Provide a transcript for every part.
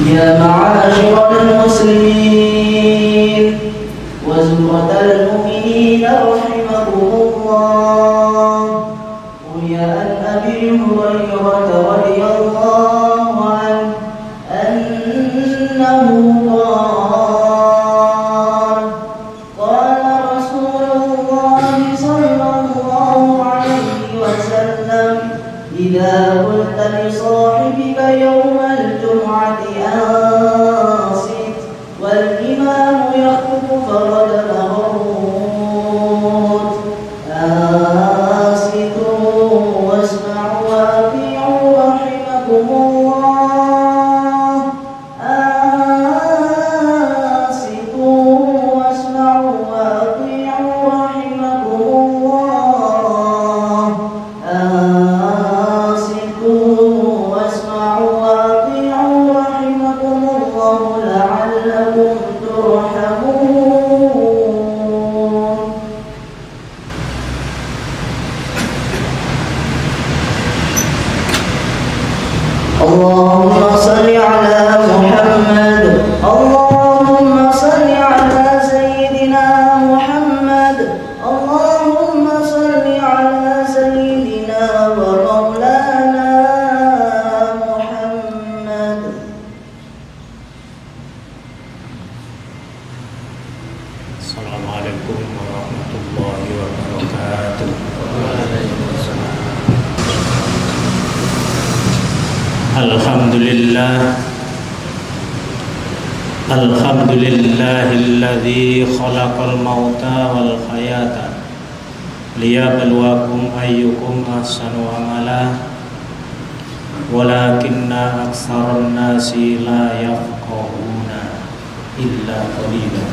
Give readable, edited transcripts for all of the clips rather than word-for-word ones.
يا معاشر المسلمين وزمرة المؤمنين رحمكم الله، روي عن أبي هريرة رضي الله عنه أنه قال رسول الله صلى الله عليه وسلم: إذا قلت لصاحبك يوم الجمعة أنصت والإمام يخطب فقد لغوت، أنصتوا واسمعوا وأطيعوا رحمكم الله، أنصتوا واسمعوا وأطيعوا رحمكم الله، أنصتوا واسمعوا وأطيعوا رحمكم الله لعلكم ترحمون. اللهم صل على محمد، اللهم صل على سيدنا محمد، اللهم صل على سيدنا ومولانا محمد. Assalamualaikum warahmatullahi wabarakatuh. Alhamdulillahilladzi khalaqal mauta wal hayata liyabluwakum ayyukum ahsanu amala walakinna aktsaran nasi la yafqahuna illa qalilan.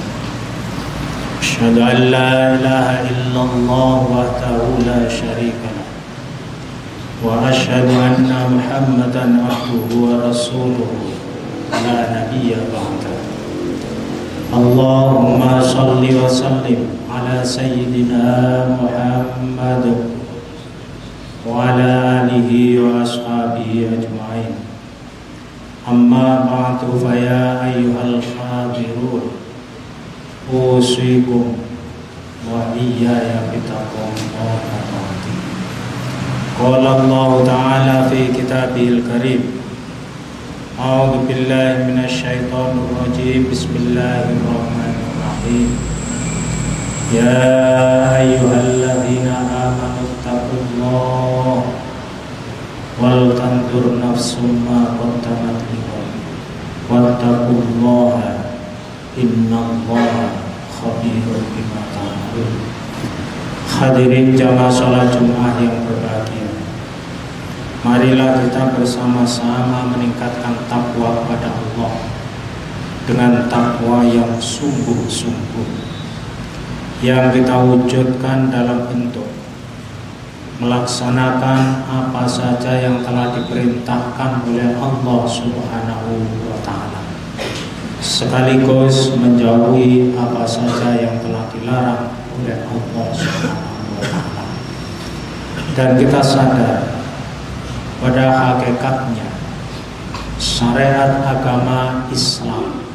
Asyhadu an la ilaha illallah wahdahu la syarika lah wa asyhadu anna Muhammadan abduhu wa rasuluhu la nabiyya ba'da. Allahumma shalli wa sallim ala sayyidina Muhammad wa ala alihi wa ashabihi ajma'in. Amma ba'du, fa ya ayyuhal hadirun, usikum wa iyaya bittaqwallahi. Qala Allah Ta'ala fi kitabihil karim. A'udzu billahi minasyaitonir rajim. Bismillahirrahmanirrahim. Ya ayyuhalladzina amanu taqullaha wal tanzur nafsum ma qaddamat lighad wattaqullaha innallaha khabirun bima ta'malun. Hadirin jamaah salat Jumat yang berbahagia, marilah kita bersama-sama meningkatkan takwa kepada Allah dengan takwa yang sungguh-sungguh, yang kita wujudkan dalam bentuk melaksanakan apa saja yang telah diperintahkan oleh Allah Subhanahu wa Ta'ala, sekaligus menjauhi apa saja yang telah dilarang oleh Allah Subhanahu wa Ta'ala. Dan kita sadar pada hakikatnya syariat agama Islam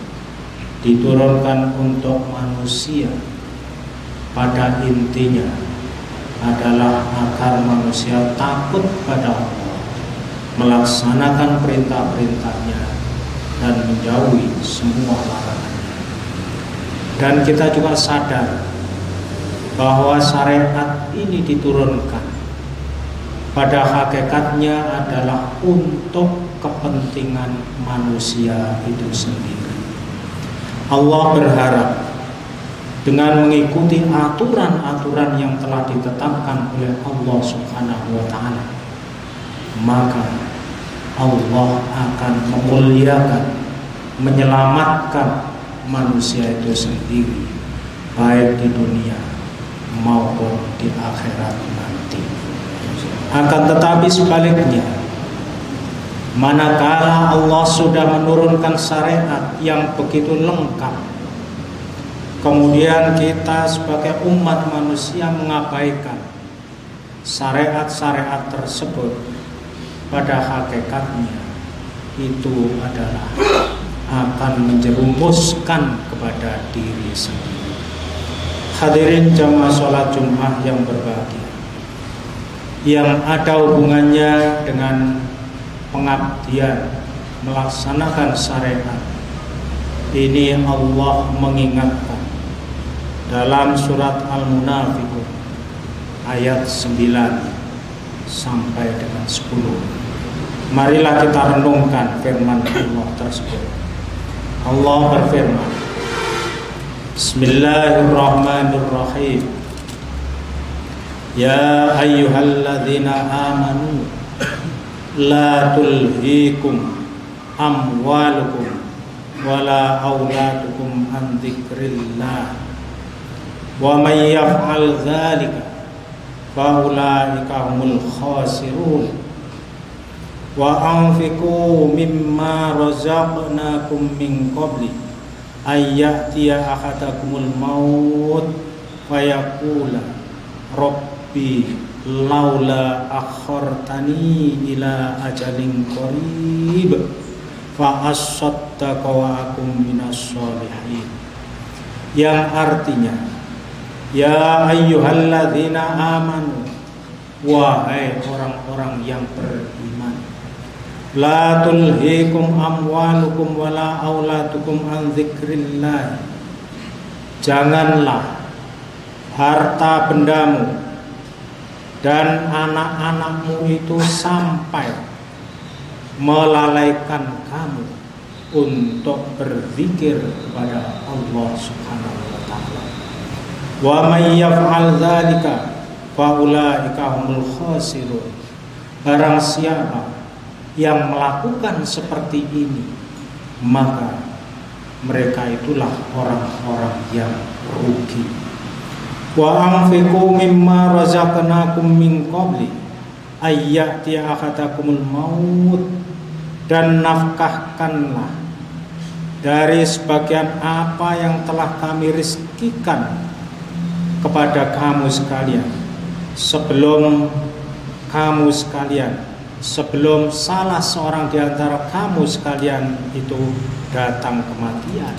diturunkan untuk manusia, pada intinya adalah agar manusia takut pada Allah, melaksanakan perintah-perintahnya dan menjauhi semua larangannya. Dan kita juga sadar bahwa syariat ini diturunkan pada hakikatnya adalah untuk kepentingan manusia itu sendiri. Allah berharap dengan mengikuti aturan-aturan yang telah ditetapkan oleh Allah Subhanahu wa Ta'ala, maka Allah akan memuliakan, menyelamatkan manusia itu sendiri, baik di dunia maupun di akhirat nanti. Akan tetapi sebaliknya, manakala Allah sudah menurunkan syariat yang begitu lengkap, kemudian kita sebagai umat manusia mengabaikan syariat-syariat tersebut, pada hakikatnya itu adalah akan menjerumuskan kepada diri sendiri. Hadirin jamaah sholat Jumat yang berbahagia, yang ada hubungannya dengan pengabdian, melaksanakan syariat. Ini Allah mengingatkan dalam surat Al-Munafiqun ayat 9 sampai dengan 10. Marilah kita renungkan firman Allah tersebut. Allah berfirman, Bismillahirrahmanirrahim. Ya ayyuhalladzina amanu la tulhikum amwalukum wala auladukum an dzikrillah wa may yaf'al dzalika fa ulaika humul khasirun wa anfiqu mimma razaqnakum min qabli ayyatiya ahadakumul maut wa yaqula rabbi laula akhartani ila ajalin qarib fa asaddaqa wa akum minas sholihin, yang artinya ya ayyuhalladzina amanu, wahai orang-orang yang beriman, la tulhikum amwalukum wala auladukum an dzikrillah, janganlah harta bendamu dan anak-anakmu itu sampai melalaikan kamu untuk berzikir kepada Allah Subhanahu wa taala. Wa may yaf'al dzalika fa ulaika humul khasirun. Barang siapa yang melakukan seperti ini, maka mereka itulah orang-orang yang rugi. Wa anfiqu mimma razaqnakum min qabli ayyati ahadakumul maut, dan nafkahkanlah dari sebagian apa yang telah kami rizkikan kepada kamu sekalian sebelum salah seorang di antara kamu sekalian itu datang kematian.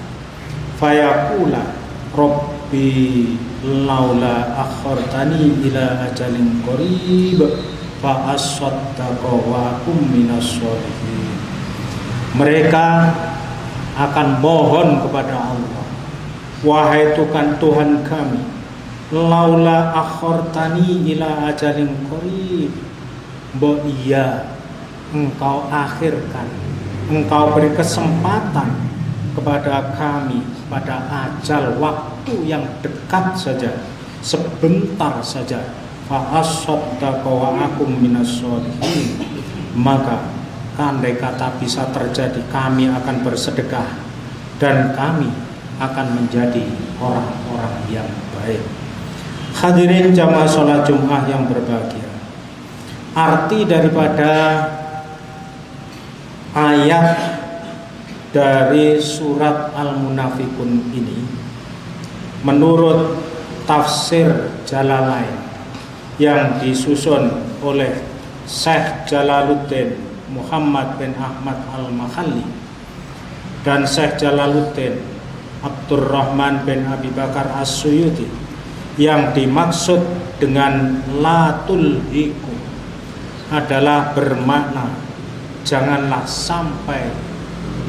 Fayaqula rabbi laula akhartani ila ajalin qarib fa asaddaqa wa akum minas sholihin. Mereka akan mohon kepada Allah, wahai Tuhan kami, laula akhartani ila ajalin qarib, mbok iya engkau akhirkan, engkau beri kesempatan kepada kami pada ajal waktu yang dekat saja, sebentar saja, fa asaddaqa wa akum minas sholihin, maka andai kata bisa terjadi, kami akan bersedekah dan kami akan menjadi orang-orang yang baik. Hadirin jamaah sholat Jumat yang berbahagia, arti daripada ayat dari surat Al-Munafiqun ini menurut tafsir Jalalain yang disusun oleh Syekh Jalaluddin Muhammad bin Ahmad Al-Makhalli dan Syekh Jalaluddin Abdurrahman bin Abi Bakar As-Suyuti, yang dimaksud dengan la tulhikum adalah bermakna janganlah sampai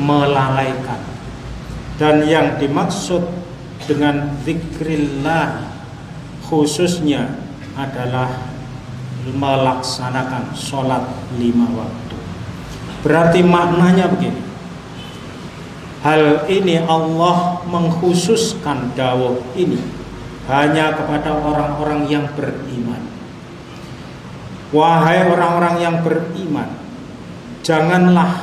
melalaikan, dan yang dimaksud dengan zikrillah khususnya adalah melaksanakan sholat 5 waktu. Berarti maknanya begini, hal ini Allah mengkhususkan dawuh ini hanya kepada orang-orang yang beriman. Wahai orang-orang yang beriman, janganlah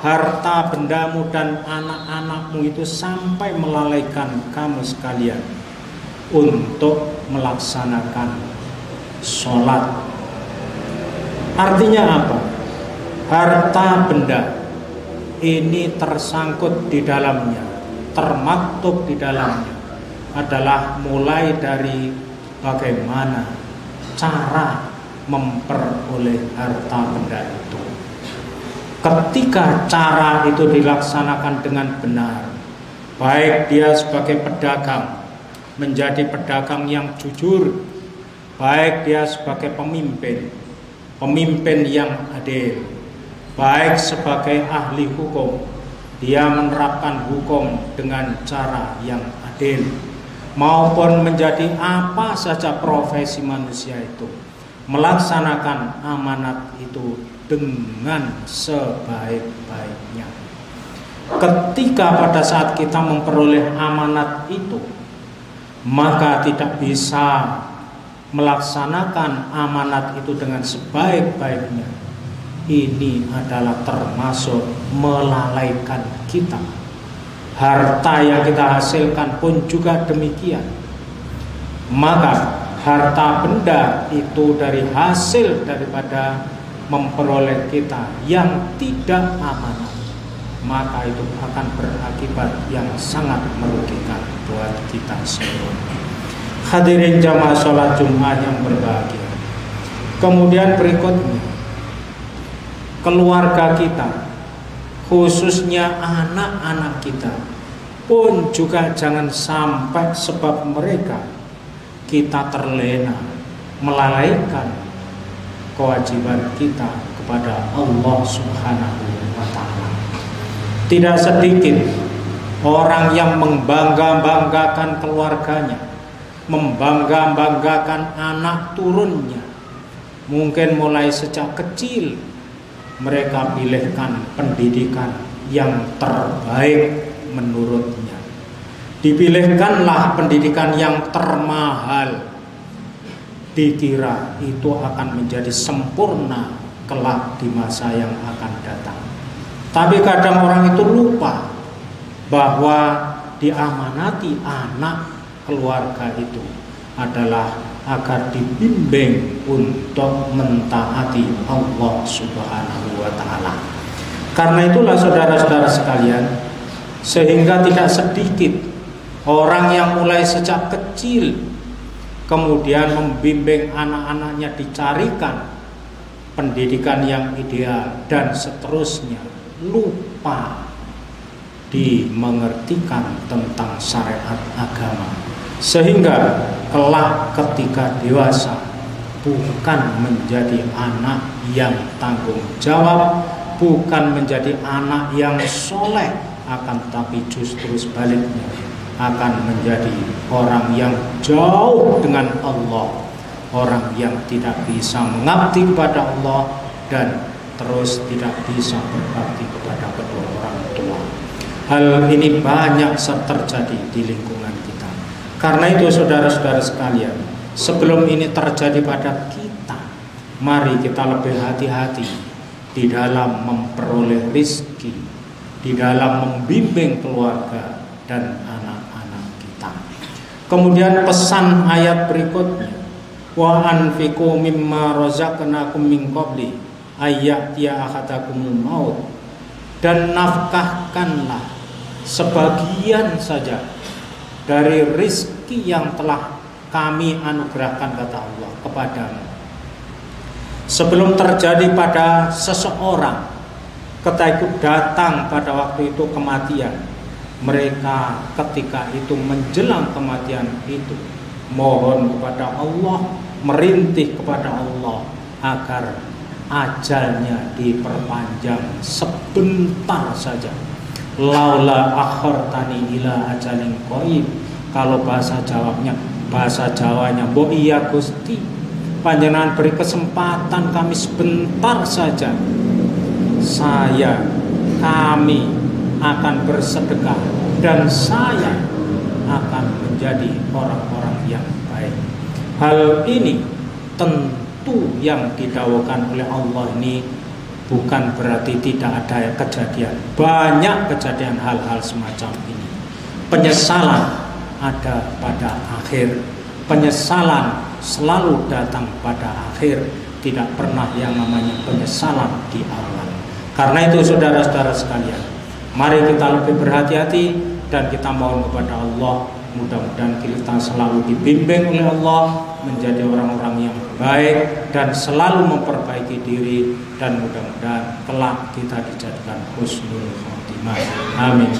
harta bendamu dan anak-anakmu itu sampai melalaikan kamu sekalian untuk melaksanakan sholat. Artinya apa? Harta benda ini tersangkut di dalamnya, termaktub di dalamnya adalah mulai dari bagaimana cara memperoleh harta benda itu. ketika cara itu dilaksanakan dengan benar, baik dia sebagai pedagang menjadi pedagang yang jujur, baik dia sebagai pemimpin yang adil, baik sebagai ahli hukum, dia menerapkan hukum dengan cara yang adil, maupun menjadi apa saja profesi manusia itu, melaksanakan amanat itu dengan sebaik-baiknya. Ketika pada saat kita memperoleh amanat itu, maka tidak bisa melaksanakan amanat itu dengan sebaik-baiknya, ini adalah termasuk melalaikan kita. Harta yang kita hasilkan pun juga demikian. Maka harta benda itu dari hasil daripada memperoleh kita yang tidak amanah, maka itu akan berakibat yang sangat merugikan buat kita semua. Hadirin jamaah sholat Jumat yang berbahagia. Kemudian berikutnya, keluarga kita, khususnya anak-anak kita pun juga jangan sampai sebab mereka kita terlena, melalaikan kewajiban kita kepada Allah Subhanahu wa ta'ala. Tidak sedikit orang yang membangga-banggakan keluarganya, membangga-banggakan anak turunnya. Mungkin mulai sejak kecil mereka pilihkan pendidikan yang terbaik menurutnya. Dipilihkanlah pendidikan yang termahal, dikira itu akan menjadi sempurna kelak di masa yang akan datang. Tapi kadang orang itu lupa bahwa diamanati anak keluarga itu adalah agar dibimbing untuk mentaati Allah Subhanahu wa ta'ala. Karena itulah saudara-saudara sekalian, sehingga tidak sedikit orang yang mulai sejak kecil kemudian membimbing anak-anaknya dicarikan pendidikan yang ideal dan seterusnya, lupa dimengertikan tentang syariat agama, sehingga kelak ketika dewasa bukan menjadi anak yang tanggung jawab, bukan menjadi anak yang soleh, akan tapi justru sebaliknya akan menjadi orang yang jauh dengan Allah, orang yang tidak bisa mengabdi kepada Allah dan terus tidak bisa berbakti kepada kedua orang tua. Hal ini banyak terjadi di lingkungan kita. Karena itu saudara-saudara sekalian, sebelum ini terjadi pada kita, mari kita lebih hati-hati di dalam memperoleh rizki, di dalam membimbing keluarga dan anak-anak kita. Kemudian pesan ayat berikutnya, wa anfiqu mimma razaqnakum min qabli ayyatiya ahadakumul maut, dan nafkahkanlah sebagian saja dari rizki yang telah kami anugerahkan, kata Allah, kepadamu, sebelum terjadi pada seseorang ketika itu datang pada waktu itu kematian. Mereka ketika itu menjelang kematian itu mohon kepada Allah, merintih kepada Allah agar ajalnya diperpanjang sebentar saja. Laula akhartani ila ajalin qaib. Kalau bahasa Jawanya, mbok iya Gusti, panjenengan beri kesempatan kami sebentar saja, kami akan bersedekah dan saya akan menjadi orang-orang yang baik. Hal ini tentu yang didawukan oleh Allah ini bukan berarti tidak ada kejadian. Banyak kejadian hal-hal semacam ini. Penyesalan ada pada akhir. Penyesalan selalu datang pada akhir. Tidak pernah yang namanya penyesalan di awal. Karena itu saudara-saudara sekalian, mari kita lebih berhati-hati dan kita mohon kepada Allah Mudah-mudahan kita selalu dibimbing oleh Allah menjadi orang-orang yang baik dan selalu memperbaiki diri, dan mudah-mudahan kelak kita dijadikan husnul khotimah. Amin.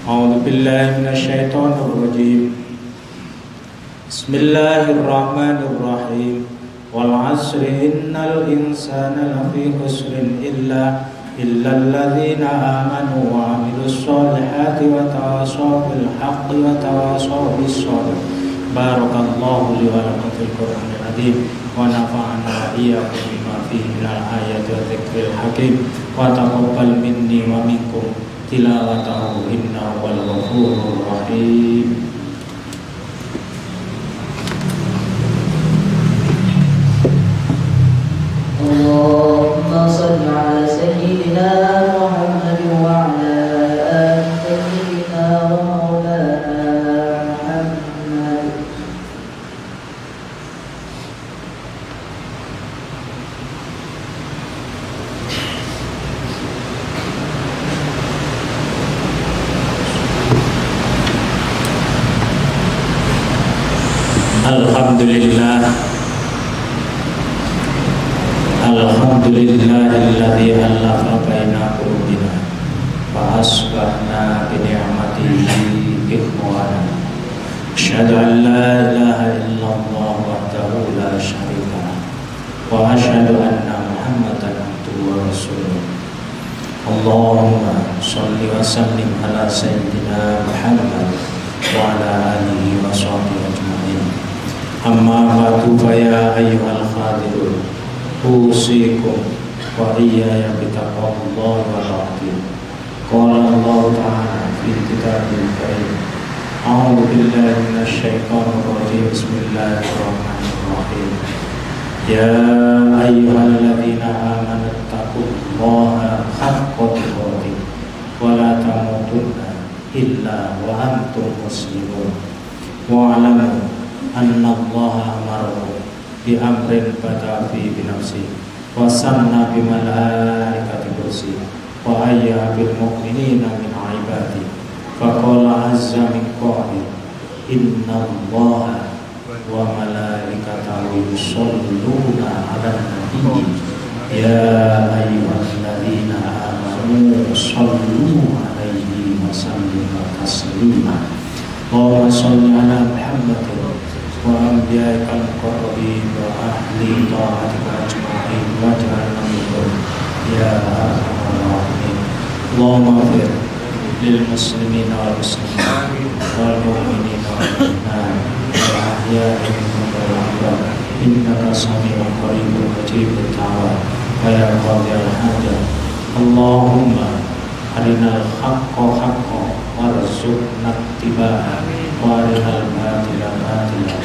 A'udzu billahi minasyaitonir rajim. Bismillahirrahmanirrahim. Wal 'asri innal insana lafi khusrin illa alladzina amanu wa 'amilus solihati wa tawassaw bil haqqi wa tawassaw bis sabr. Barakallahu li wa lakum fil Qur'anil azim wa nafa'ana wa iyyakum bima fihi minal ayati wa dzikril hakim wa taqabbal minni wa minkum tilawatahu innahu wal ghafurur rahim. Allahumma salli ala sayyidina Muhammad wa ala ali sayyidina wa maulana Muhammad. Alhamdulillahilladzi alafa baina qulubina fa asbahna bi ni'matihi ikhwana. Asyhadu an la ilaha illallah wahdahu la syarika lah wa asyhadu anna Muhammadan abduhu wa rasuluh. Allahumma shalli wa sallim ala sayyidina Muhammad wa ala alihi wa sahbihi ajma'in. Amma ba'du fa ya ayyuhal khadirun usikum wa iyaya bitaqwallahi wa ta'atin. Qala Allah ta'ala fi kitabil karim. A'udzu billahi minasyaitonir rajim. Bismillahirrahmanirrahim. Ya ayyuhalladzina amanu taqullaha haqqa tuqatih wa la tamutunna illa wa antum muslimun. Wa'lamu anna Allaha amarakum bi amrin bada fi binafsi wa sanna bi malaikati kursi wa ayya bil mu'minina min ibadi fa qala azza min qawli inna Allaha wa malaikatahu yusholluna 'alan nabi ya ayyuhalladzina amanu shollu 'alaihi wa sallimu taslima. Allahumma sholli 'ala Muhammadin wa anbiya'ikal muqarrabin wa ahli ta'atika ajma'in waj'alna minhum ya arhamar rahimin. Allahumma ighfir lil muslimina wal muslimat wal mu'minina wal mu'minat wal ahya'i minhum wal amwat innaka sami'un qaribun mujibud da'wat wa ya qadiyal hajat. Allahumma arinal haqqa haqqan warzuqna ittiba'ah wa arinal batila batila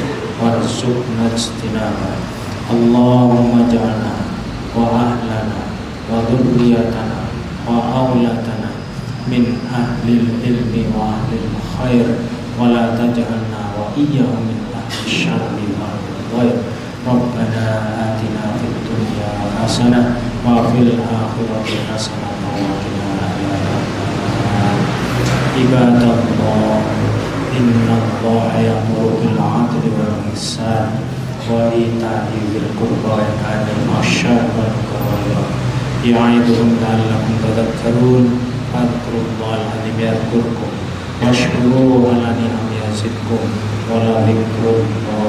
warzuqna ijtinabah. Allahumma ja'alna wa ahlana wa dhurriyyatana wa auladana min ahlil ilmi wa ahlil khair wa la taj'alna wa iyyahum min ahli syarri wa ghair. Rabbana atina fid dunya hasanah wa fil akhirati hasanah wa qina adzabannar. Ibadallah, inna Allaha ya'muru bil 'adli wal ihsan wa ita'i dzil qurba wa yanha 'anil fahsya'i wal munkari ya'idukum la'allakum tadhakkarun. Fadhkurullahal 'azim yadhkurkum washkuruhu 'ala ni'amihi yazidkum wa la dzikrullahi